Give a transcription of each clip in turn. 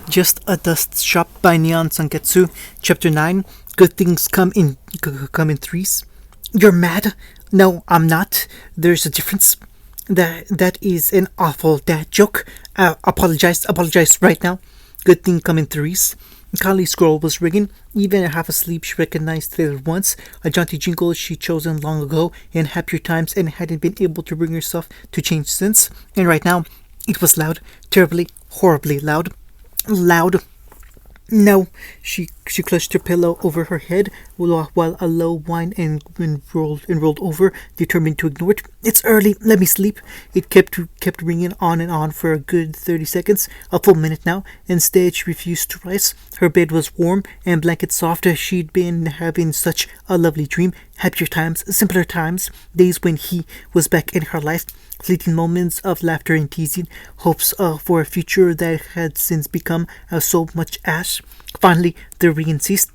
Just a Dust Shop by Neon Sangetsu, Chapter 9. Good things come in threes. You're mad? No, I'm not. There's a difference. That is an awful dad joke. Apologize right now. Good thing come in threes. Kali's scroll was ringing. Even half asleep, she recognized it at once. A jaunty jingle she'd chosen long ago in happier times and hadn't been able to bring herself to change since. And right now, it was loud. Terribly, horribly loud. Loud. No, she clutched her pillow over her head while a low whine and rolled over, determined to ignore it. It's early. Let me sleep. It kept ringing on and on for a good 30 seconds, a full minute now. Instead, she refused to rise. Her bed was warm and blanket soft. She'd been having such a lovely dream. Happier times, simpler times, days when he was back in her life. Fleeting moments of laughter and teasing, hopes for a future that had since become so much ash. Finally, the ringing ceased.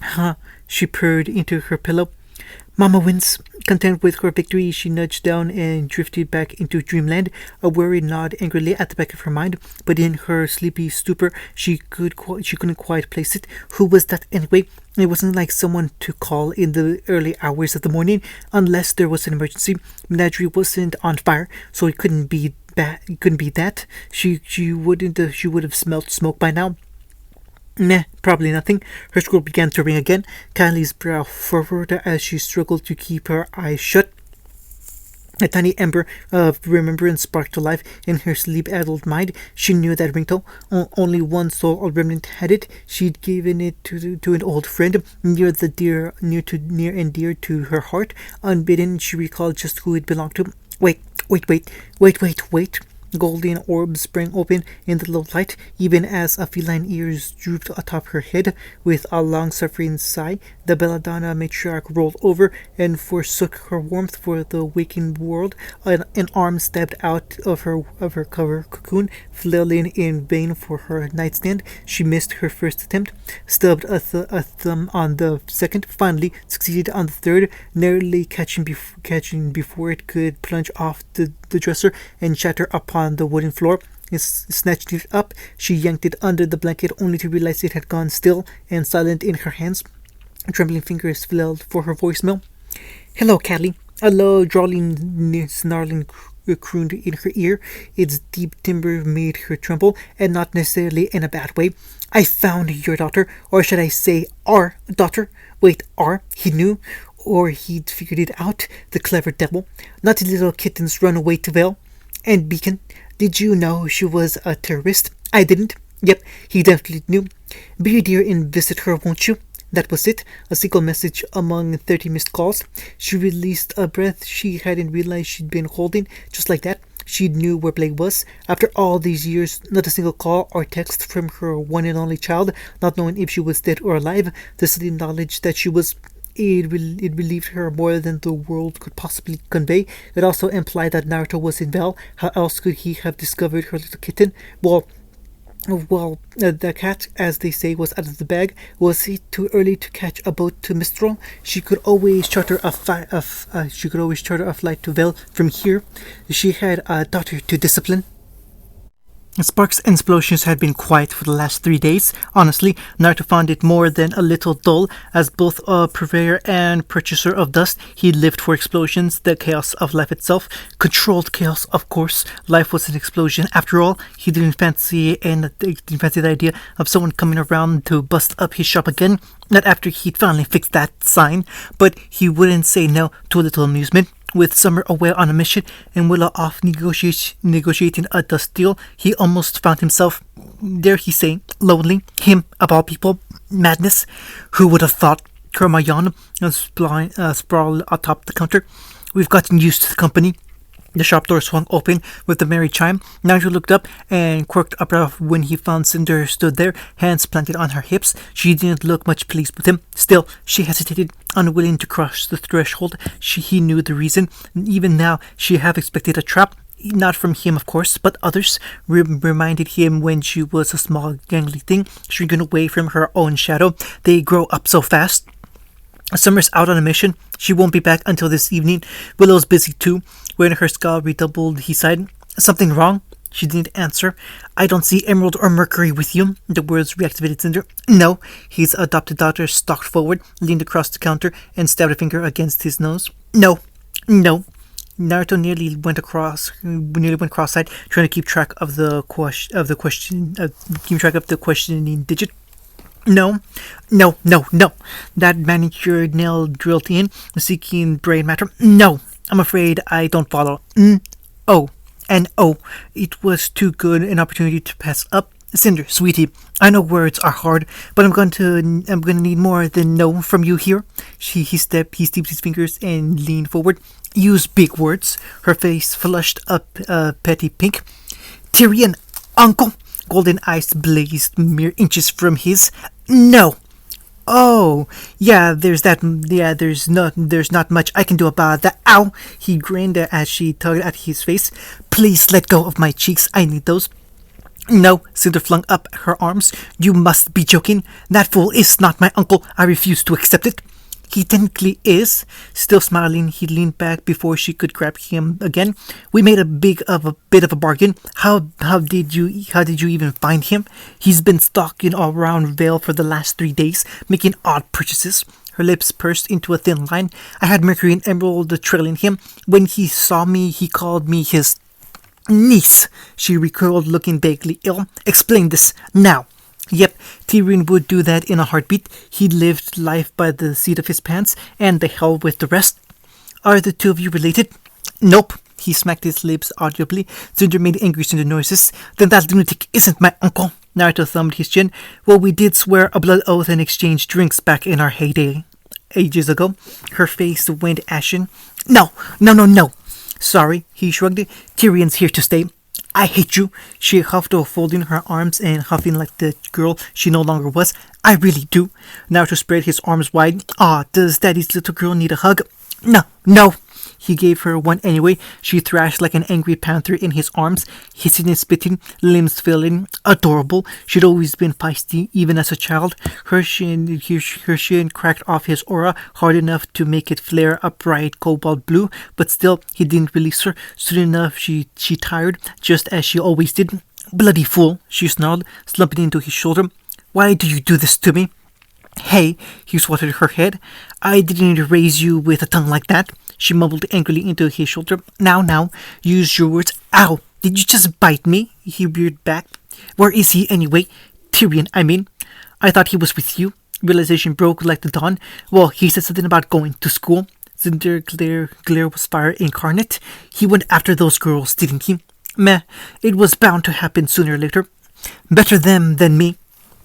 Huh, she purred into her pillow. Mama wins. Content with her victory, she nudged down and drifted back into dreamland, a worried nod angrily at the back of her mind. But in her sleepy stupor, she couldn't quite place it. Who was that anyway? It wasn't like someone to call in the early hours of the morning, unless there was an emergency. Menagerie wasn't on fire, so it couldn't be that. It couldn't be that. She would have smelt smoke by now. Nah, probably nothing. Her scroll began to ring again. Kylie's brow furrowed as she struggled to keep her eyes shut. A tiny ember of remembrance sparked to life in her sleep-addled mind. She knew that ringtone. Only one soul remnant had it. She'd given it to an old friend, near and dear to her heart. Unbidden, she recalled just who it belonged to. Wait. Golden orbs sprang open in the low light, even as a feline ears drooped atop her head. With a long-suffering sigh, the belladonna matriarch rolled over and forsook her warmth for the waking world. An arm stabbed out of her cover cocoon, flailing in vain for her nightstand. She missed her first attempt, stubbed a thumb on the second, finally succeeded on the third, narrowly catching before it could plunge off the dresser and shatter upon the wooden floor. Snatched it up, she yanked it under the blanket only to realize it had gone still and silent in her hands. Trembling fingers felt for her voicemail. Hello, Callie. A low, drawling, snarling crooned in her ear. Its deep timbre made her tremble, and not necessarily in a bad way. I found your daughter, or should I say our daughter? Wait, our? He knew? Or he'd figured it out, the clever devil. Not the little kitten's runaway to Vale. And Beacon, did you know she was a terrorist? I didn't. Yep, he definitely knew. Be dear and visit her, won't you? That was it, a single message among 30 missed calls. She released a breath she hadn't realized she'd been holding. Just like that, she knew where Blake was. After all these years, not a single call or text from her one and only child, not knowing if she was dead or alive. The sudden knowledge that she was... It relieved her more than the world could possibly convey. It also implied that Naruto was in Val. How else could he have discovered her little kitten? Well, the cat, as they say, was out of the bag. Was it too early to catch a boat to Mistral? She could always charter a flight to Vel from here. She had a daughter to discipline. Sparks and explosions had been quiet for the last 3 days. Honestly, Naruto found it more than a little dull. As both a purveyor and purchaser of dust, he lived for explosions, the chaos of life itself. Controlled chaos, of course. Life was an explosion. After all, he didn't fancy the idea of someone coming around to bust up his shop again. Not after he'd finally fixed that sign. But he wouldn't say no to a little amusement. With Summer away on a mission and Willow off negotiating a dust deal, he almost found himself, dare he say, lonely. Him, of all people. Madness. Who would have thought? Kurama yawned, sprawled atop the counter. We've gotten used to the company. The shop door swung open with a merry chime. Naruto looked up and quirked a brow when he found Cinder stood there, hands planted on her hips. She didn't look much pleased with him. Still, she hesitated, unwilling to cross the threshold. He knew the reason. Even now, she half expected a trap. Not from him, of course, but others reminded him when she was a small, gangly thing, shrinking away from her own shadow. They grow up so fast. Summer's out on a mission. She won't be back until this evening. Willow's busy too. When her scowl redoubled, he sighed. Something wrong? She didn't answer. I don't see Emerald or Mercury with you. The words reactivated Cinder. No. His adopted daughter stalked forward, leaned across the counter, and stabbed a finger against his nose. No. No. Naruto nearly went cross-eyed, trying to keep track of the questioning digit. No, no, no, no. That manicured nail drilled in, seeking brain matter. No, I'm afraid I don't follow. Oh, and oh, it was too good an opportunity to pass up. Cinder, sweetie, I know words are hard, but I'm going to need more than no from you here. He stepped his fingers and leaned forward. Use big words. Her face flushed up petty pink. Tyrion, uncle. Golden eyes blazed mere inches from his. No. Oh, yeah, there's that. Yeah, there's not much I can do about that. Ow! He grinned as she tugged at his face. Please let go of my cheeks. I need those. No, Cinder flung up her arms. You must be joking. That fool is not my uncle. I refuse to accept it. He technically is. Still smiling, he leaned back before she could grab him again. We made a bit of a bargain. How did you even find him? He's been stalking all around Vale for the last 3 days, making odd purchases. Her lips pursed into a thin line. I had Mercury and Emerald trailing him. When he saw me, he called me his niece. She recoiled, looking vaguely ill. Explain this now. Yep, Tyrion would do that in a heartbeat. He lived life by the seat of his pants, and the hell with the rest. Are the two of you related? Nope. He smacked his lips audibly. Cinder made angry Cinder noises. Then that lunatic isn't my uncle. Naruto thumbed his chin. Well, we did swear a blood oath and exchange drinks back in our heyday. Ages ago. Her face went ashen. No. Sorry, he shrugged. Tyrion's here to stay. I hate you. She huffed, folding her arms and huffing like the girl she no longer was. I really do. Naruto spread his arms wide. Does Daddy's little girl need a hug? No. He gave her one anyway. She thrashed like an angry panther in his arms, hissing and spitting, limbs filling. Adorable. She'd always been feisty, even as a child. Her shin cracked off his aura hard enough to make it flare a bright cobalt blue, but still, he didn't release her. Soon enough, she tired, just as she always did. Bloody fool, she snarled, slumping into his shoulder. Why do you do this to me? Hey, he swatted her head. I didn't raise you with a tongue like that. She mumbled angrily into his shoulder. Now, use your words. Ow! Did you just bite me? He reared back. Where is he anyway? Tyrion, I mean. I thought he was with you. Realization broke like the dawn. Well, he said something about going to school. Cinder glare was fire incarnate. He went after those girls, didn't he? Meh. It was bound to happen sooner or later. Better them than me.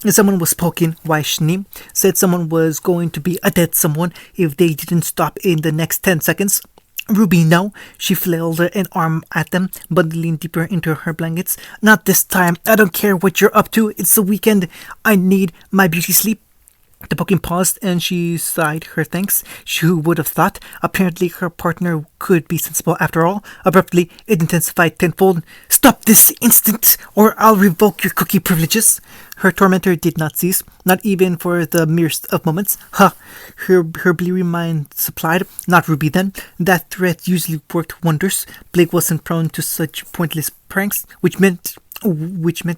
Someone was poking Waishni, said someone was going to be a dead someone if they didn't stop in the next 10 seconds. Ruby, no. She flailed an arm at them, bundling deeper into her blankets. Not this time. I don't care what you're up to. It's the weekend. I need my beauty sleep. The poking paused, and she sighed her thanks. Who would have thought? Apparently her partner could be sensible after all. Abruptly, it intensified tenfold. Stop this instant, or I'll revoke your cookie privileges. Her tormentor did not cease, not even for the merest of moments. Her bleary mind supplied. Not Ruby then. That threat usually worked wonders. Blake wasn't prone to such pointless pranks, which meant,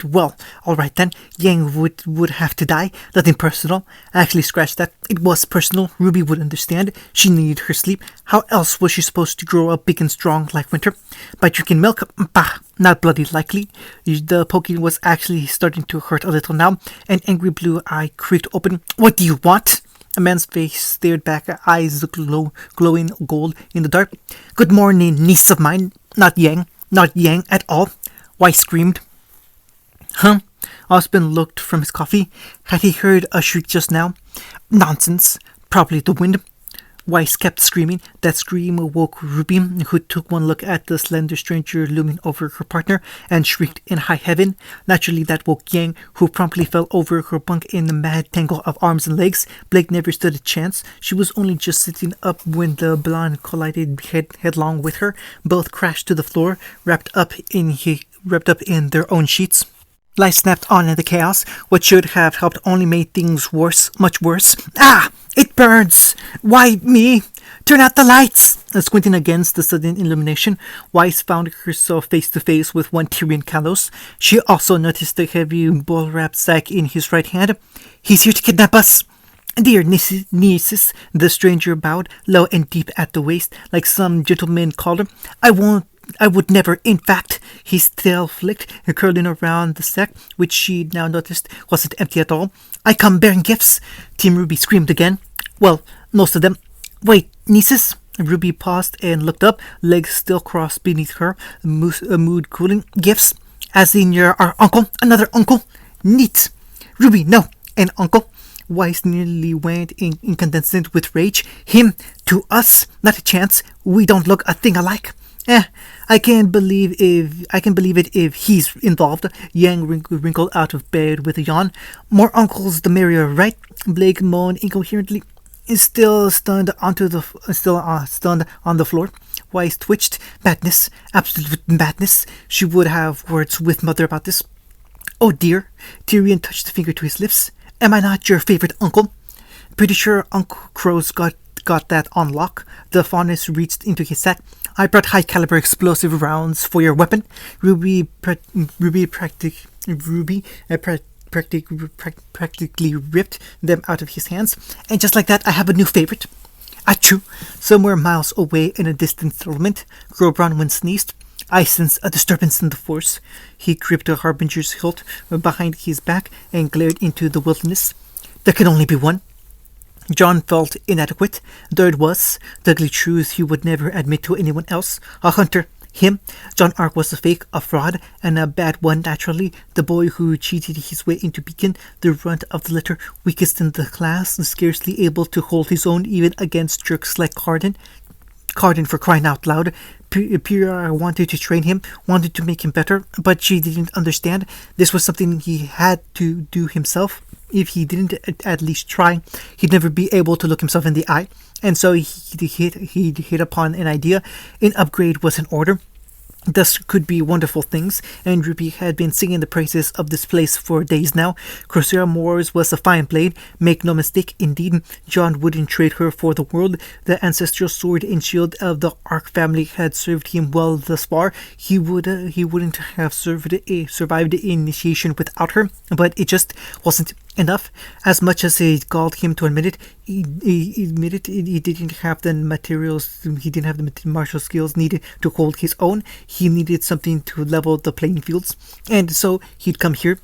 well, alright then, Yang would have to die. Nothing personal. I actually scratched that. It was personal. Ruby would understand. She needed her sleep. How else was she supposed to grow up big and strong like Winter? By drinking milk? Bah, not bloody likely. The poking was actually starting to hurt a little now. An angry blue eye creaked open. What do you want? A man's face stared back, eyes glowing gold in the dark. Good morning, niece of mine. Not Yang at all. Why screamed? Huh? Osmond looked from his coffee. Had he heard a shriek just now? Nonsense. Probably the wind. Weiss kept screaming. That scream awoke Ruby, who took one look at the slender stranger looming over her partner and shrieked in high heaven. Naturally, that woke Yang, who promptly fell over her bunk in a mad tangle of arms and legs. Blake never stood a chance. She was only just sitting up when the blonde collided headlong with her. Both crashed to the floor, wrapped up in their own sheets. Light snapped on in the chaos. What should have helped only made things worse, much worse. Ah! It burns! Why me? Turn out the lights! Squinting against the sudden illumination, Weiss found herself face to face with one Tyrion Kalos. She also noticed the heavy bull-wrapped sack in his right hand. He's here to kidnap us! Dear nieces, the stranger bowed low and deep at the waist, like some gentleman caller. I would never, in fact. His tail flicked, curling around the sack, which she now noticed wasn't empty at all. I come bearing gifts, Team Ruby screamed again. Well, most of them. Wait, nieces? Ruby paused and looked up, legs still crossed beneath her, mood cooling. Gifts? As in our uncle? Another uncle? Neat. Ruby, no. An uncle? Weiss nearly went incandescent with rage. Him, to us, not a chance. We don't look a thing alike. I can believe it if he's involved. Yang wrinkled out of bed with a yawn. More uncles the merrier, right? Blake moaned incoherently. Still stunned on the floor. Weiss twitched. Madness, absolute madness. She would have words with Mother about this. Oh dear. Tyrion touched a finger to his lips. Am I not your favorite uncle? Pretty sure Uncle Crow's got that on lock. The faunus reached into his sack. I brought high-caliber explosive rounds for your weapon. Ruby practically ripped them out of his hands. And just like that, I have a new favorite. Achoo! Somewhere miles away in a distant settlement, Crow Bronwyn sneezed. I sense a disturbance in the force. He gripped a harbinger's hilt behind his back and glared into the wilderness. There can only be one. John felt inadequate. There it was, the ugly truth he would never admit to anyone else. A hunter. Him. John Ark was a fake, a fraud, and a bad one naturally. The boy who cheated his way into Beacon, the runt of the litter, weakest in the class, scarcely able to hold his own even against jerks like Carden. Carden, for crying out loud. Pyrrha wanted to train him, wanted to make him better, but she didn't understand. This was something he had to do himself. If he didn't at least try, he'd never be able to look himself in the eye. And so he'd hit upon an idea. An upgrade was in order. Thus could be wonderful things, and Ruby had been singing the praises of this place for days now. Corsair Moors was a fine blade, make no mistake, indeed. John wouldn't trade her for the world. The ancestral sword and shield of the Ark family had served him well thus far. He wouldn't have survived the initiation without her, but it just wasn't enough. As much as it galled him to admit it, he didn't have the materials, he didn't have the martial skills needed to hold his own. He needed something to level the playing fields, and so he'd come here.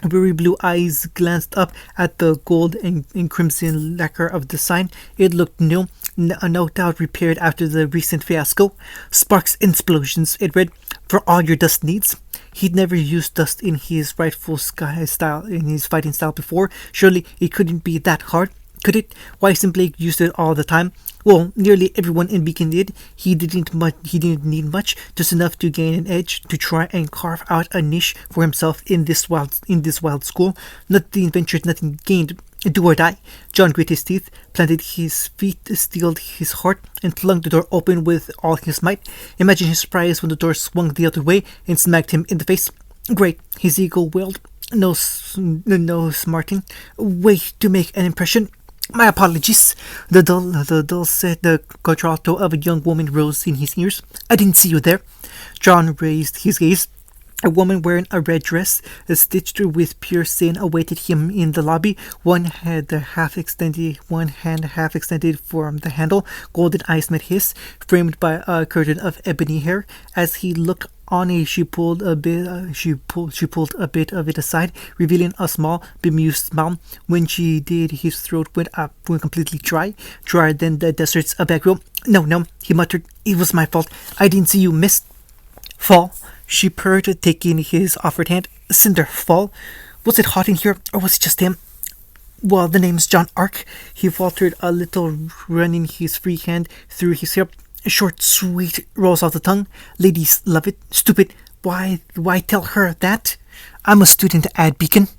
Weary blue eyes glanced up at the gold and crimson lacquer of the sign. It looked new, no doubt repaired after the recent fiasco. Sparks and explosions, it read, for all your dust needs. He'd never used dust in his rightful fighting style before. Surely it couldn't be that hard, could it? Weiss and Blake used it all the time. Well, nearly everyone in Beacon did. He didn't need much, just enough to gain an edge, to try and carve out a niche for himself in this wild school. Nothing ventured, nothing gained. Do or die. John grit his teeth, planted his feet, steeled his heart, and flung the door open with all his might. Imagine his surprise when the door swung the other way and smacked him in the face. Great, his ego wailed. No smarting. Way to make an impression. My apologies. The dull said the contralto of a young woman rose in his ears. I didn't see you there. John raised his gaze. A woman wearing a red dress, stitched with pure sin, awaited him in the lobby. One hand half extended from the handle. Golden eyes met his, framed by a curtain of ebony hair. As he looked on, she pulled a bit of it aside, revealing a small, bemused smile. When she did, his throat went completely dry, drier than the deserts of Agro. No, he muttered. It was my fault. I didn't see you miss. Fall. She purred, taking his offered hand. Cinder, fall. Was it hot in here, or was it just him? Well, the name's John Ark. He faltered a little, running his free hand through his hair. Short, sweet, rolls off the tongue. Ladies love it. Stupid. Why tell her that? I'm a student at Beacon.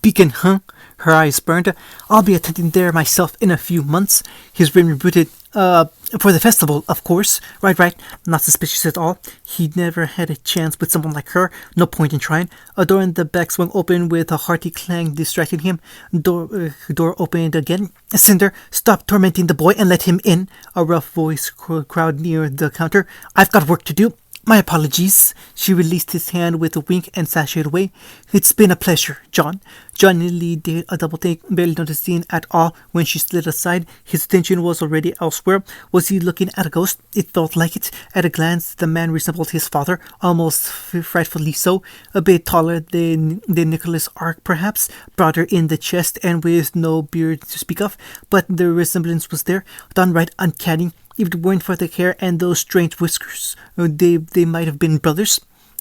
Beacon, huh? Her eyes burned. I'll be attending there myself in a few months. His brain rebooted. Uh, for the festival, of course. Right, right. Not suspicious at all. He'd never had a chance with someone like her. No point in trying. A door in the back swung open with a hearty clang distracting him. Door opened again. Cinder, stop tormenting the boy and let him in. A rough voice crowd near the counter. I've got work to do. My apologies. She released his hand with a wink and sashayed away. It's been a pleasure, John. John nearly did a double take, barely noticing at all when she slid aside. His attention was already elsewhere. Was he looking at a ghost? It felt like it. At a glance, the man resembled his father, almost frightfully so. A bit taller than Nicholas Ark, perhaps, broader in the chest and with no beard to speak of. But the resemblance was there, downright uncanny. If it weren't for the hair and those strange whiskers, they might have been brothers.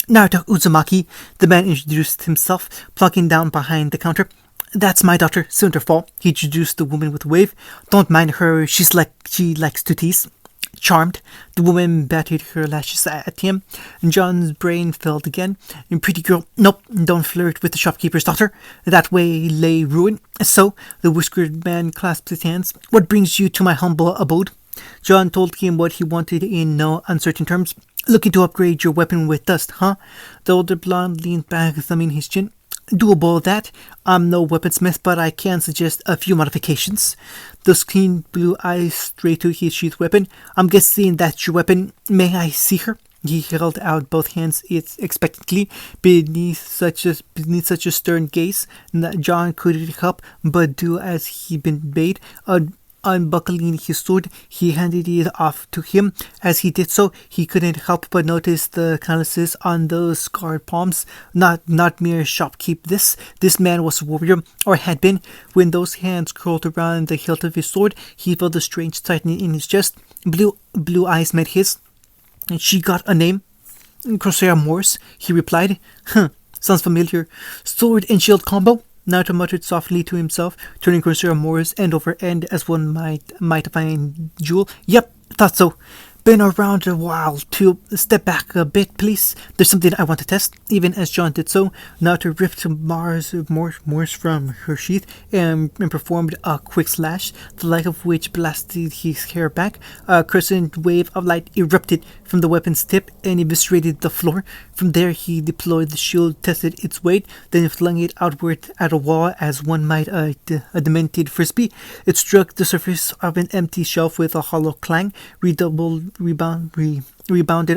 Naruto Uzumaki, the man introduced himself, plunking down behind the counter. That's my daughter, Cinderfall. He introduced the woman with a wave. Don't mind her, she likes to tease. Charmed, the woman batted her lashes at him. John's brain filled again. Pretty girl, nope, don't flirt with the shopkeeper's daughter. That way lay ruin. So, the whiskered man clasped his hands. What brings you to my humble abode? John told him what he wanted in no uncertain terms. Looking to upgrade your weapon with dust, huh? The older blonde leaned back, thumbing his chin. Doable, that. I'm no weaponsmith, but I can suggest a few modifications. Those keen blue eyes straight to his sheath weapon. I'm guessing that's your weapon. May I see her? He held out both hands expectantly beneath such a stern gaze. John couldn't help but do as he'd been bade. Unbuckling his sword, he handed it off to him. As he did so, he couldn't help but notice the calluses on those scarred palms. Not mere shopkeep. This man was a warrior, or had been. When those hands curled around the hilt of his sword, he felt a strange tightening in his chest. Blue eyes met his. She got a name. Corsair Morse, he replied. Sounds familiar. Sword and shield combo? Naruto muttered softly to himself, turning Corsair Morse end over end as one might find jewel. Yep, thought so. Been around a while too. Step back a bit, please. There's something I want to test. Even as John did so, Naruto ripped Morse from her sheath and performed a quick slash, the like of which blasted his hair back. A crescent wave of light erupted from the weapon's tip and eviscerated the floor. From there, he deployed the shield, tested its weight, then flung it outward at a wall as one might a demented frisbee. It struck the surface of an empty shelf with a hollow clang, rebounded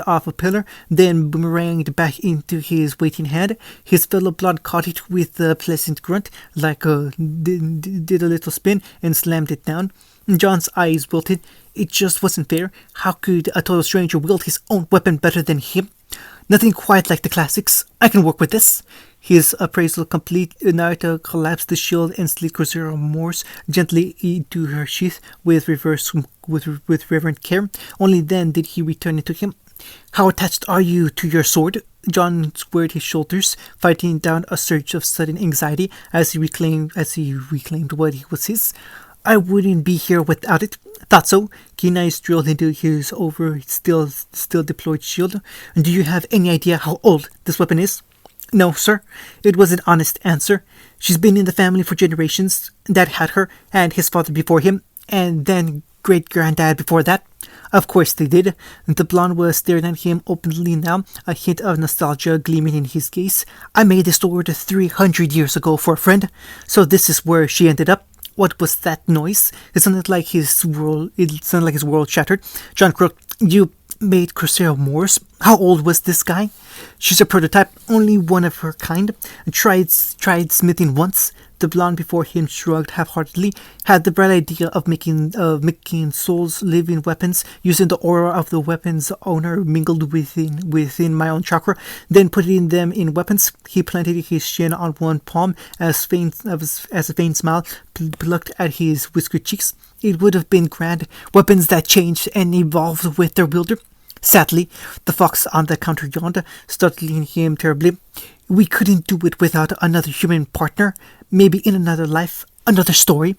off a pillar, then boomeranged back into his waiting hand. His fellow blonde caught it with a pleasant grunt, did a little spin, and slammed it down. John's eyes wilted. It just wasn't fair. How could a total stranger wield his own weapon better than him? Nothing quite like the classics. I can work with this. His appraisal complete, Naruto collapsed the shield and slid Corsair Morse gently into her sheath with reverent care. Only then did he return it to him. How attached are you to your sword? John squared his shoulders, fighting down a surge of sudden anxiety as he reclaimed what was his. I wouldn't be here without it. Thought so. Keen eyes drilled into his still deployed shield. Do you have any idea how old this weapon is? No, sir. It was an honest answer. She's been in the family for generations. Dad had her, and his father before him, and then great-granddad before that. Of course they did. The blonde was staring at him openly now, a hint of nostalgia gleaming in his gaze. I made this sword 300 years ago for a friend, so this is where she ended up. What was that noise? It sounded like his world shattered. John croaked. You made Corsair Morse? How old was this guy? She's a prototype, only one of her kind. Tried smithing once. The blonde before him shrugged half-heartedly. Had the bright idea of making souls living weapons, using the aura of the weapon's owner mingled within my own chakra, then putting them in weapons. He planted his chin on one palm as a faint smile plucked at his whiskered cheeks. It would have been grand. Weapons that changed and evolved with their wielder. Sadly, the fox on the counter yawned, startling him terribly. We couldn't do it without another human partner. Maybe in another life, another story.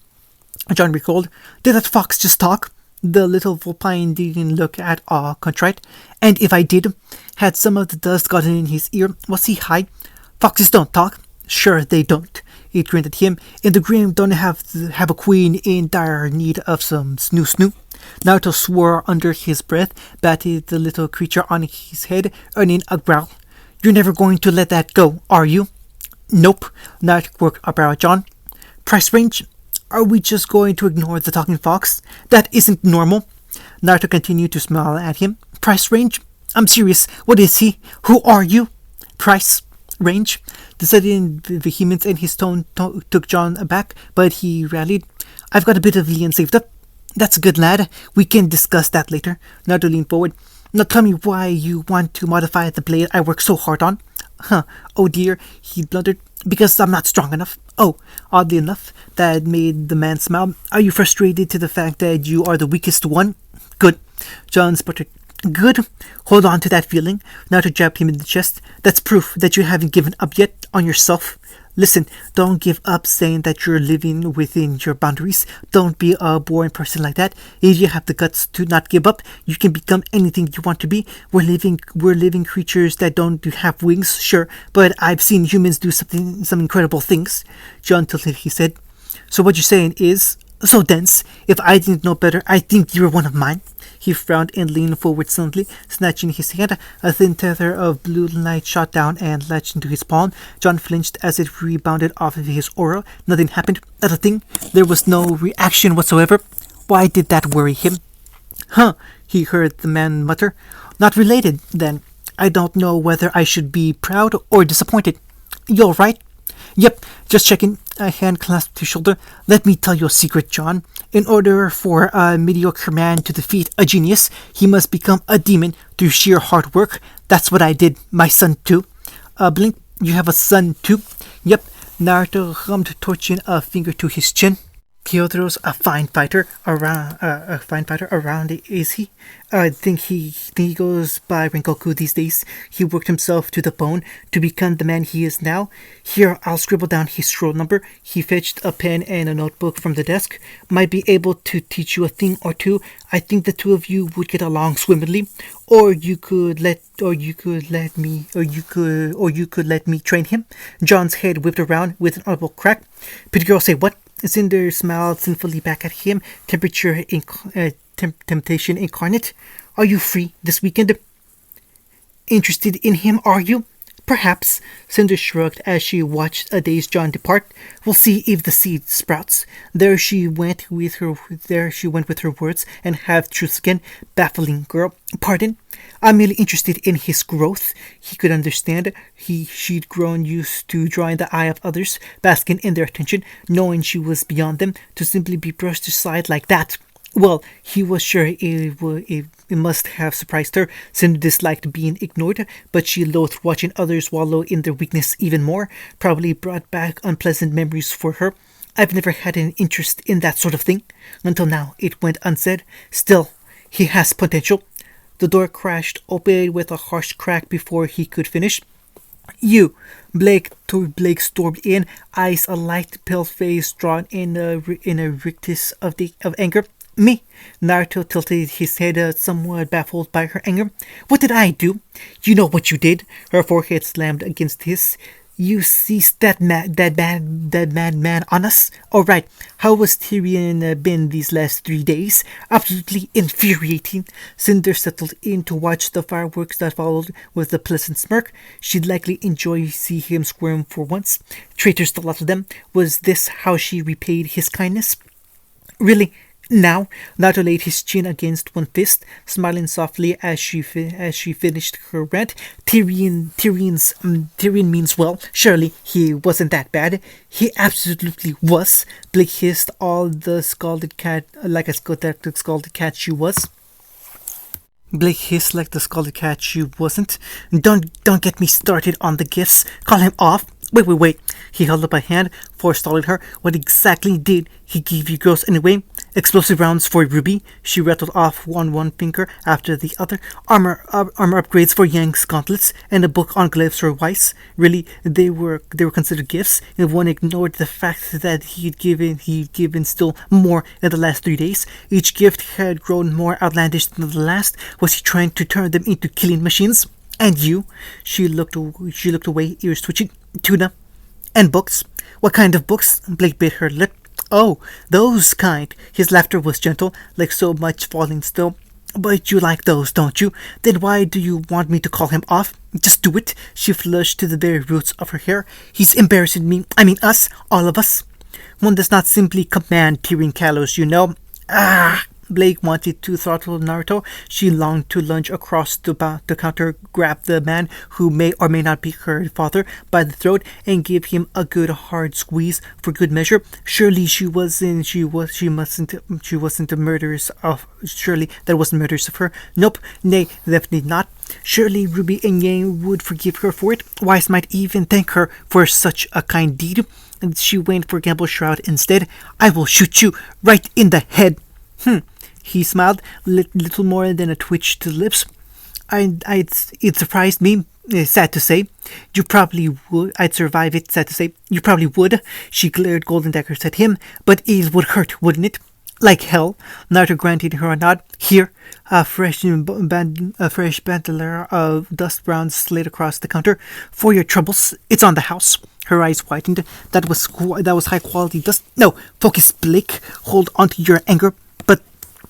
John recalled. Did that fox just talk? The little vulpine didn't look at all contrite. And if I did, had some of the dust gotten in his ear? Was he high? Foxes don't talk. Sure they don't. It grinned at him. In the grim, don't have a queen in dire need of some snoo. Naruto swore under his breath, batted the little creature on his head, earning a growl. You're never going to let that go, are you? Nope. Naruto worked a brow at John. Price range? Are we just going to ignore the talking fox? That isn't normal. Naruto continued to smile at him. Price range? I'm serious. What is he? Who are you? Price range? The sudden vehemence in his tone took John aback, but he rallied. I've got a bit of lien saved up. That's a good lad. We can discuss that later. Naruto leaned forward. Now tell me why you want to modify the blade I worked so hard on. Huh. Oh dear, he blundered. Because I'm not strong enough. Oh, oddly enough, that made the man smile. Are you frustrated to the fact that you are the weakest one? Good. John sputtered. Good. Hold on to that feeling. Naruto jabbed him in the chest. That's proof that you haven't given up yet on yourself. Listen, don't give up saying that you're living within your boundaries. Don't be a boring person like that. If you have the guts to not give up, you can become anything you want to be. We're living creatures that don't have wings, sure, but I've seen humans do some incredible things. John tilted, he said. So what you're saying is so dense. If I didn't know better, I think you were one of mine. He frowned and leaned forward suddenly, snatching his hand. A thin tether of blue light shot down and latched into his palm. John flinched as it rebounded off of his aura. Nothing happened. Not a thing. There was no reaction whatsoever. Why did that worry him? Huh, he heard the man mutter. Not related, then. I don't know whether I should be proud or disappointed. You all right? Yep, just checking. A hand clasped his shoulder. Let me tell you a secret, John. In order for a mediocre man to defeat a genius, he must become a demon through sheer hard work. That's what I did. My son, too. Blink, you have a son, too? Yep. Naruto hummed, torching a finger to his chin. Kyoto's a fine fighter around, is he? I think he goes by Rengoku these days. He worked himself to the bone to become the man he is now. Here, I'll scribble down his scroll number. He fetched a pen and a notebook from the desk. Might be able to teach you a thing or two. I think the two of you would get along swimmingly. Or you could let me train him. John's head whipped around with an audible crack. Pretty girl say what? Cinder smiled sinfully back at him. Temptation incarnate. Are you free this weekend? Interested in him, are you? Perhaps. Cinder shrugged as she watched a dazed John depart. We'll see if the seed sprouts. There she went with her words and half-truths again. Baffling girl. Pardon? I'm merely interested in his growth. He could understand. She'd grown used to drawing the eye of others, basking in their attention, knowing she was beyond them, to simply be brushed aside like that. Well, he was sure it must have surprised her. Cinder disliked being ignored, but she loathed watching others wallow in their weakness even more. Probably brought back unpleasant memories for her. I've never had an interest in that sort of thing. Until now, it went unsaid. Still, he has potential. The door crashed open with a harsh crack before he could finish. You! Blake stormed in, eyes alight, pale face drawn in a rictus of anger. Me? Naruto tilted his head, somewhat baffled by her anger. What did I do? You know what you did. Her forehead slammed against his. You seized that madman on us? All right. How was Tyrion been these last 3 days? Absolutely infuriating. Cinder settled in to watch the fireworks that followed with a pleasant smirk. She'd likely enjoy see him squirm for once. Traitors, the lot of them. Was this how she repaid his kindness? Really? Now, Naruto laid his chin against one fist, smiling softly as she finished her rant. Tyrion means well. Surely he wasn't that bad. He absolutely was. Blake hissed, all the scalded cat like a scalded cat she was. Blake hissed like the scalded cat she wasn't. Don't get me started on the gifts. Call him off. Wait. He held up a hand, forestalling her. What exactly did he give you girls anyway? Explosive rounds for Ruby. She rattled off one finger after the other. Armor upgrades for Yang's gauntlets, and a book on glaives for Weiss. Really, they were considered gifts, and one ignored the fact that he'd given still more in the last 3 days. Each gift had grown more outlandish than the last. Was he trying to turn them into killing machines? And you? She looked away, ears twitching. Tuna. And books. What kind of books? Blake bit her lip. Oh, those kind. His laughter was gentle, like so much falling still. But you like those, don't you? Then why do you want me to call him off? Just do it. She flushed to the very roots of her hair. He's embarrassing me. I mean us. All of us. One does not simply command Tyrion Kalos, you know. Ah! Blake wanted to throttle Naruto. She longed to lunge across the counter, grab the man who may or may not be her father by the throat, and give him a good hard squeeze for good measure. Surely she wasn't a murderess of. Surely that wasn't murderous of her. Nope, nay, definitely not. Surely Ruby and Yang would forgive her for it. Wise might even thank her for such a kind deed. And she went for Gamble Shroud instead. I will shoot you right in the head. He smiled, little more than a twitch to the lips. It surprised me, sad to say. You probably would. I'd survive it, sad to say. You probably would. She glared golden daggers at him, but it would hurt, wouldn't it? Like hell. Naruto granted her a nod. Here, a fresh bandolier of dust brown slid across the counter. For your troubles, it's on the house. Her eyes widened. That was high quality dust. No, focus, Blake. Hold on to your anger.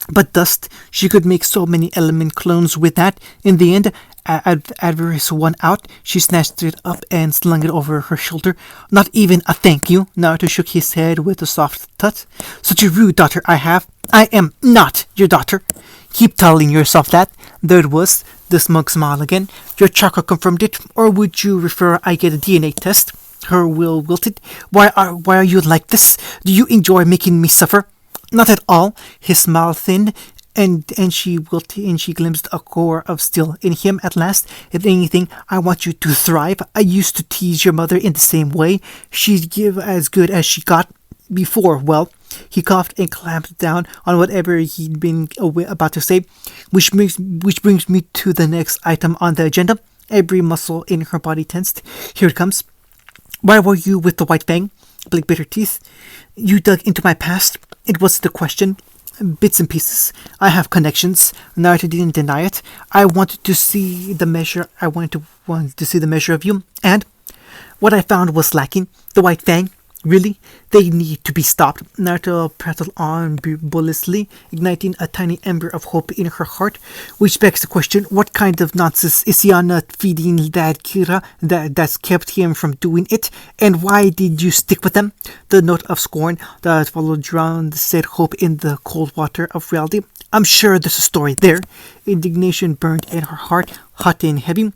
But dust, she could make so many element clones with that. In the end, Avarice won out. She snatched it up and slung it over her shoulder. Not even a thank you. Naruto shook his head with a soft tut. Such a rude daughter I have. I am not your daughter. Keep telling yourself that. There it was, the smug smile again. Your chakra confirmed it, or would you prefer I get a DNA test? Her will wilted. Why are you like this? Do you enjoy making me suffer? Not at all. His smile thinned, and she glimpsed a core of steel in him at last. If anything, I want you to thrive. I used to tease your mother in the same way. She'd give as good as she got before. Well, he coughed and clamped down on whatever he'd been about to say, which brings me to the next item on the agenda. Every muscle in her body tensed. Here it comes. Why were you with the White Fang? Blake bit her teeth. You dug into my past. It was the question. Bits and pieces. I have connections. Naruto didn't deny it. I wanted to see the measure. I wanted to see the measure of you. And what I found was lacking. The White Fang. Really? They need to be stopped. Naruto prattled on bullishly, igniting a tiny ember of hope in her heart, which begs the question, what kind of nonsense is Yana feeding that Kira that's kept him from doing it? And why did you stick with them? The note of scorn that followed drowned said hope in the cold water of reality. I'm sure there's a story there. Indignation burned in her heart, hot and heavy.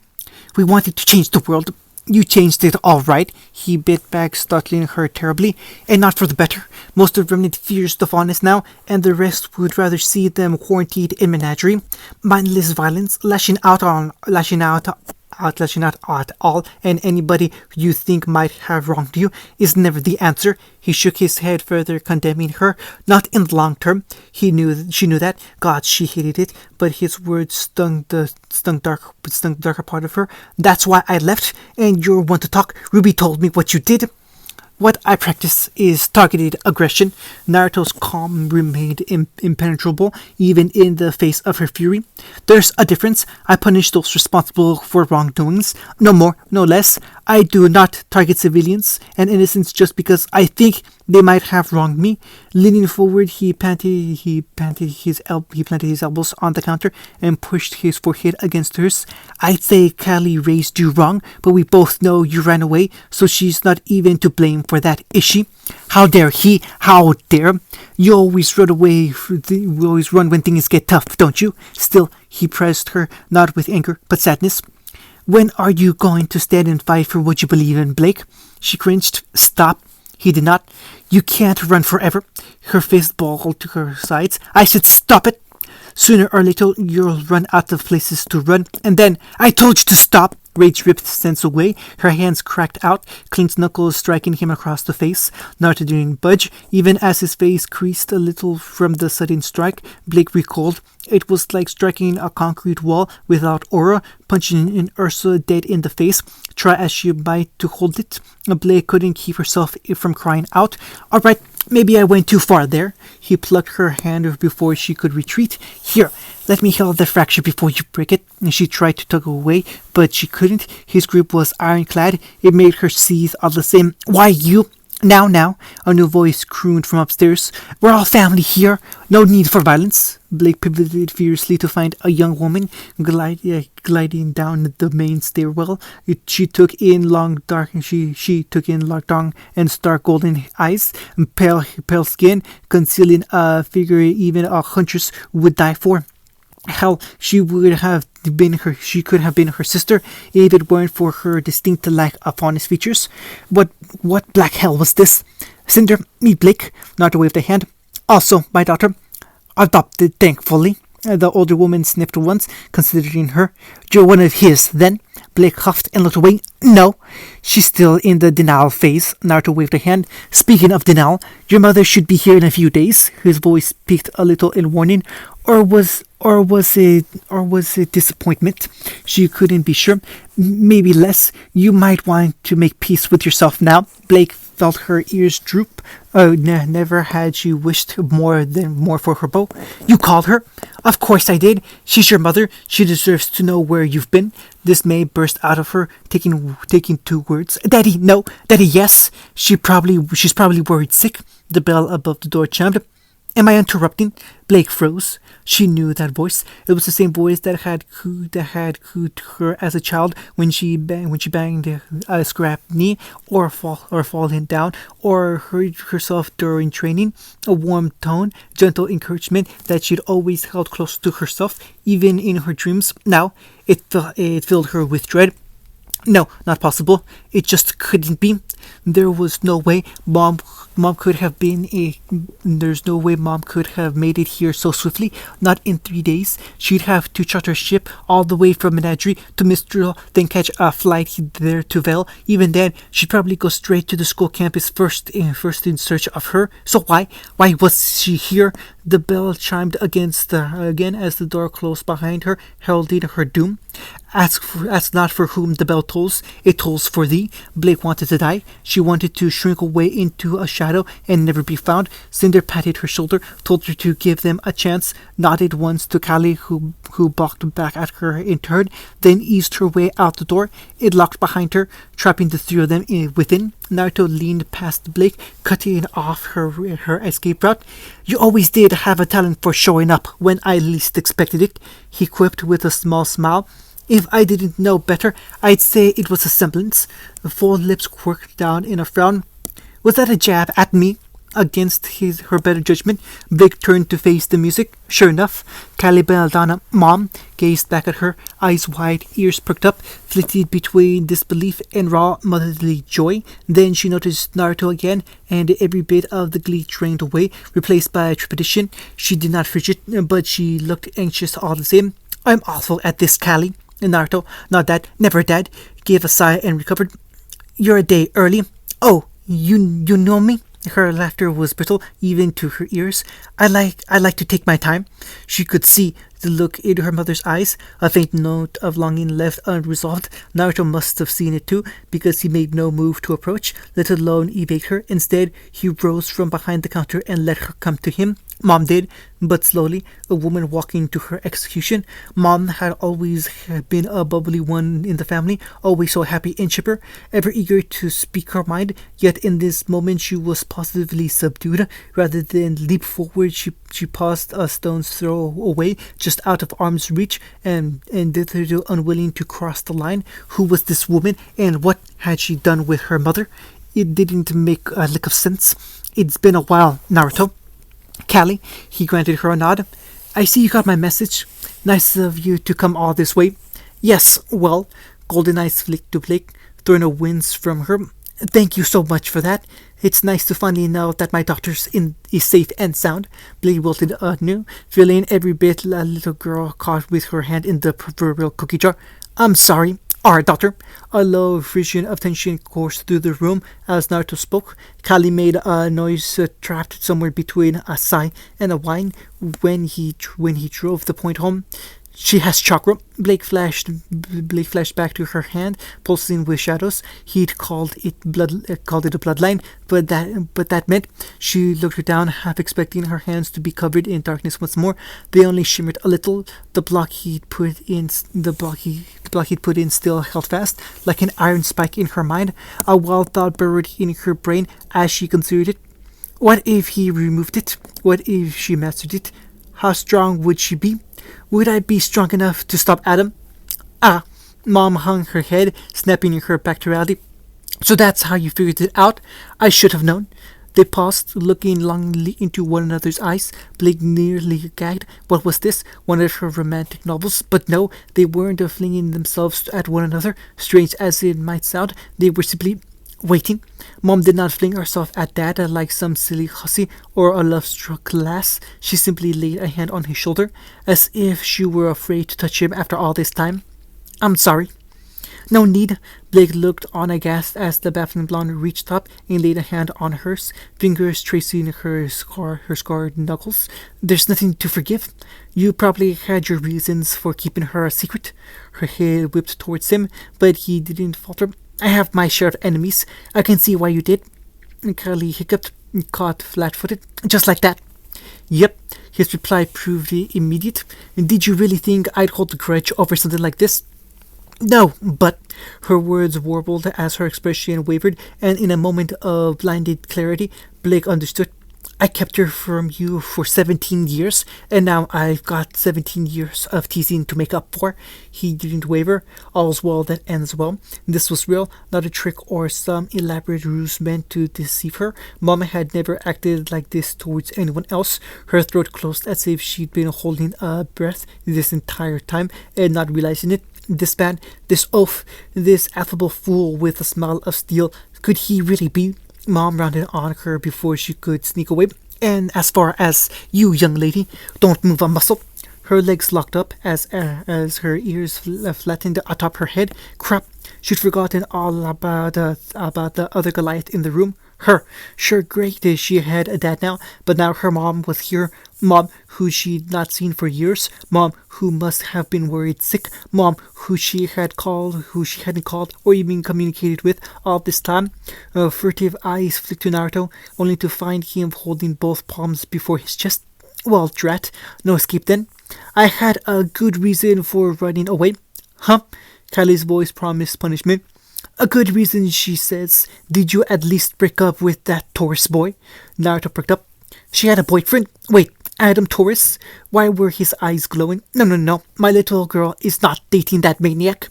We wanted to change the world. You changed it all right, he bit back, startling her terribly, and not for the better. Most of Remnant fears the faunus now, and the rest would rather see them quarantined in menagerie. Mindless violence, lashing out at all and anybody you think might have wronged you is never the answer. He shook his head, further condemning her. Not in the long term. She knew that. God, she hated it, but his words stung the darker part of her. That's why I left, and you're one to talk. Ruby told me what you did. What I practice is targeted aggression. Naruto's calm remained impenetrable, even in the face of her fury. There's a difference. I punish those responsible for wrongdoings. No more, no less. I do not target civilians and innocents just because I think they might have wronged me. Leaning forward, he planted his elbows on the counter and pushed his forehead against hers. I'd say Callie raised you wrong, but we both know you ran away, so she's not even to blame for that, is she? How dare he? How dare? You always run away. We always run when things get tough, don't you? Still, he pressed her, not with anger, but sadness. When are you going to stand and fight for what you believe in, Blake? She cringed. Stop. He did not. You can't run forever. Her face balled to her sides. I said stop it. Sooner or later, you'll run out of places to run. And then, I told you to stop. Rage ripped sense away. Her hands cracked out, Clint's knuckles striking him across the face. Naruto didn't budge. Even as his face creased a little from the sudden strike, Blake recoiled. It was like striking a concrete wall without aura, punching in Ursa dead in the face. Try as she might to hold it, Blake couldn't keep herself from crying out. All right, maybe I went too far there. He plucked her hand before she could retreat. Here, let me heal the fracture before you break it. And she tried to tug away, but she couldn't. His grip was ironclad. It made her seethe all the same. Why you? Now, a new voice crooned from upstairs. We're all family here. No need for violence. Blake pivoted fiercely to find a young woman gliding down the main stairwell. She took in long dark and stark golden eyes, and pale skin, concealing a figure even a huntress would die for. Hell, she could have been her sister if it weren't for her distinct lack of honest features. What black hell was this? Cinder, meet Blake. Naruto waved a hand. Also, my daughter. Adopted, thankfully. The older woman sniffed once, considering her. You're one of his, then? Blake huffed and looked away. No, she's still in the denial phase. Naruto waved a hand. Speaking of denial, your mother should be here in a few days. His voice peaked a little in warning. Or was it disappointment? She couldn't be sure. Maybe less. You might want to make peace with yourself now. Blake felt her ears droop. Never had she wished more for her beau. You called her? Of course I did. She's your mother. She deserves to know where you've been. Dismay burst out of her, taking 2 words. Daddy, no. Daddy, yes. She's probably worried sick. The bell above the door chimed. Am I interrupting? Blake froze. She knew that voice. It was the same voice that had cooed her as a child when she banged a scrapped knee or fallen down or hurt herself during training. A warm tone, gentle encouragement that she'd always held close to herself, even in her dreams. Now it filled her with dread. No, not possible. It just couldn't be. There was no way mom could have there's no way mom could have made it here so swiftly. Not in 3 days. She'd have to charter a ship all the way from Menagerie to Mistral, then catch a flight there to Vale. Even then, she'd probably go straight to the school campus first in search of her. So why was she here? The bell chimed again as the door closed behind her, heralding her doom. Ask not for whom the bell tolls, it tolls for thee. Blake wanted to die. She wanted to shrink away into a shadow and never be found. Cinder patted her shoulder, told her to give them a chance, nodded once to Callie, who balked back at her in turn, then eased her way out the door. It locked behind her, trapping the 3 of them within. Naruto leaned past Blake, cutting off her escape route. You always did have a talent for showing up when I least expected it, he quipped with a small smile. If I didn't know better, I'd say it was a semblance. The full lips quirked down in a frown. Was that a jab at me? Against her better judgment, Blake turned to face the music. Sure enough, Callie Belladonna, Mom, gazed back at her, eyes wide, ears perked up, flitted between disbelief and raw motherly joy. Then she noticed Naruto again, and every bit of the glee drained away, replaced by trepidation. She did not fidget, but she looked anxious all the same. I'm awful at this, Callie. Naruto, not that, never dad, gave a sigh and recovered. You're a day early. Oh, you know me? Her laughter was brittle, even to her ears. I like to take my time. She could see the look in her mother's eyes, a faint note of longing left unresolved. Naruto must have seen it too, because he made no move to approach, let alone evade her. Instead, he rose from behind the counter and let her come to him. Mom did, but slowly, a woman walking to her execution. Mom had always been a bubbly one in the family, always so happy and chipper, ever eager to speak her mind, yet in this moment she was positively subdued. Rather than leap forward, she paused a stone's throw away, just out of arm's reach, and thitherto unwilling to cross the line. Who was this woman, and what had she done with her mother? It didn't make a lick of sense. It's been a while, Naruto. Callie, he granted her a nod. I see you got my message. Nice of you to come all this way. Yes, well, golden eyes flicked to Blake, throwing a wince from her. Thank you so much for that. It's nice to finally know that my daughter's is safe and sound. Blake wilted anew, feeling every bit a little girl caught with her hand in the proverbial cookie jar. I'm sorry. Our daughter. A low vision of tension coursed through the room as Naruto spoke. Callie made a noise trapped somewhere between a sigh and a whine when he drove the point home. She has chakra. Blake flashed back to her hand, pulsing with shadows. He'd called it a bloodline, but that meant she looked her down, half expecting her hands to be covered in darkness once more. They only shimmered a little. The block he'd put in still held fast, like an iron spike in her mind. A wild thought burrowed in her brain as she considered it. What if he removed it? What if she mastered it? How strong would she be? Would I be strong enough to stop Adam? Ah, Mom hung her head, snapping her back to reality. So that's how you figured it out? I should have known. They paused, looking longingly into one another's eyes. Blake nearly gagged. What was this? One of her romantic novels? But no, they weren't flinging themselves at one another. Strange as it might sound, they were simply waiting. Mom did not fling herself at Dad like some silly hussy or a love-struck lass. She simply laid a hand on his shoulder, as if she were afraid to touch him after all this time. I'm sorry. No need. Blake looked on aghast as the baffling blonde reached up and laid a hand on hers, fingers tracing her scarred knuckles. There's nothing to forgive. You probably had your reasons for keeping her a secret. Her head whipped towards him, but he didn't falter. I have my share of enemies. I can see why you did. Kylie hiccuped, caught flat-footed. Just like that. Yep, his reply proved immediate. Did you really think I'd hold a grudge over something like this? No, but her words warbled as her expression wavered, and in a moment of blinded clarity, Blake understood. I kept her from you for 17 years, and now I've got 17 years of teasing to make up for. He didn't waver. All's well that ends well. This was real, not a trick or some elaborate ruse meant to deceive her. Mama had never acted like this towards anyone else. Her throat closed as if she'd been holding a breath this entire time and not realizing it. This man, this oaf, this affable fool with a smile of steel, could he really be? Mom rounded on her before she could sneak away. And as far as you, young lady, don't move a muscle. Her legs locked up as her ears flattened atop her head. Crap, she'd forgotten all about the other Goliath in the room. Her. Sure, great she had a dad now, but now her mom was here. Mom, who she'd not seen for years. Mom, who must have been worried sick. Mom, who she hadn't called or even communicated with all this time. Furtive eyes flicked to Naruto, only to find him holding both palms before his chest. Well, drat, no escape then. I had a good reason for running away. Huh? Kylie's voice promised punishment. A good reason, she says. Did you at least break up with that Taurus boy? Naruto perked up. She had a boyfriend? Wait, Adam Taurus? Why were his eyes glowing? No. My little girl is not dating that maniac.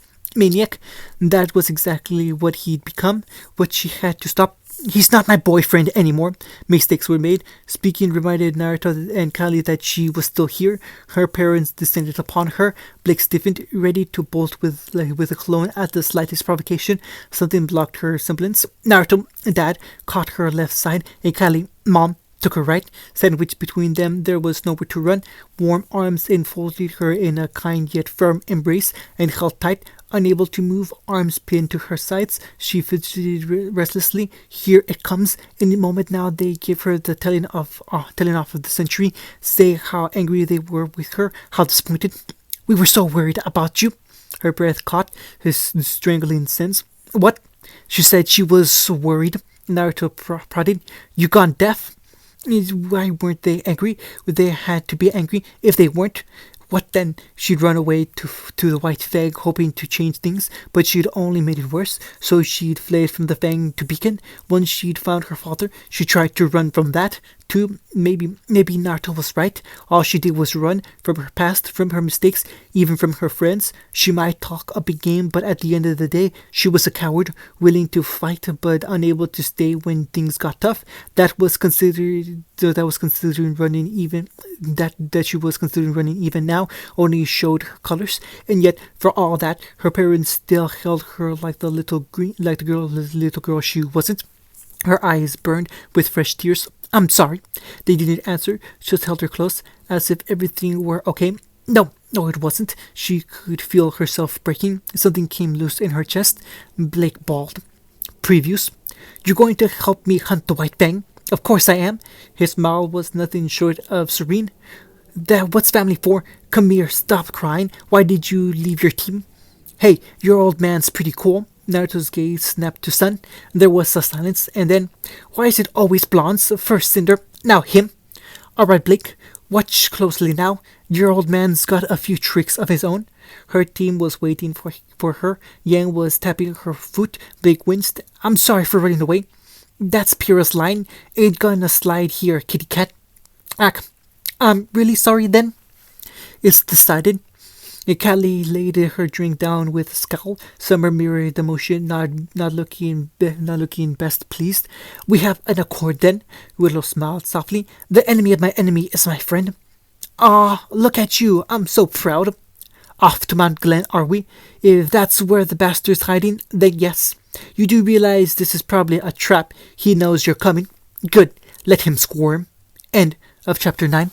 That was exactly what he'd become. What she had to stop. He's not my boyfriend anymore. Mistakes were made. Speaking reminded Naruto and Kylie that she was still here. Her parents descended upon her. Blake stiffened, ready to bolt with a clone at the slightest provocation. Something blocked her semblance. Naruto, Dad, caught her left side, and Kylie, Mom, took her right. Sandwiched between them, there was nowhere to run. Warm arms enfolded her in a kind yet firm embrace and held tight. Unable to move, arms pinned to her sides, she fidgeted restlessly. Here it comes. In a moment now, they give her the telling off of the century. Say how angry they were with her, how disappointed. We were so worried about you. Her breath caught, his strangling sense. What? She said she was worried. Naruto prodded. You gone deaf? Why weren't they angry? They had to be angry. If they weren't, what then? She'd run away to the White Fang, hoping to change things, but she'd only made it worse. So she'd fled from the Fang to Beacon. Once she'd found her father, she tried to run from that. Too, maybe Naruto was right. All she did was run from her past, from her mistakes, even from her friends. She might talk a big game, but at the end of the day, she was a coward, willing to fight but unable to stay when things got tough. That she was considering running even now only showed her colors. And yet, for all that, her parents still held her like the little girl she wasn't. Her eyes burned with fresh tears. I'm sorry. They didn't answer, just held her close, as if everything were okay. No, it wasn't. She could feel herself breaking. Something came loose in her chest. Blake bawled. Previews. You're going to help me hunt the White Fang? Of course I am. His smile was nothing short of serene. That what's family for? Come here, stop crying. Why did you leave your team? Hey, your old man's pretty cool. Naruto's gaze snapped to Sun. There was a silence, and then, why is it always blondes? First Cinder, now him. Alright, Blake, watch closely now. Your old man's got a few tricks of his own. Her team was waiting for her. Yang was tapping her foot. Blake winced. I'm sorry for running away. That's Pyrrha's line. Ain't gonna slide here, kitty cat. Ack, I'm really sorry then. It's decided. Callie laid her drink down with a scowl. Summer mirrored the motion, not looking best pleased. We have an accord then. Willow smiled softly. The enemy of my enemy is my friend. Ah, look at you. I'm so proud. Off to Mount Glen, are we? If that's where the bastard's hiding, then yes. You do realize this is probably a trap. He knows you're coming. Good. Let him squirm. End of chapter 9.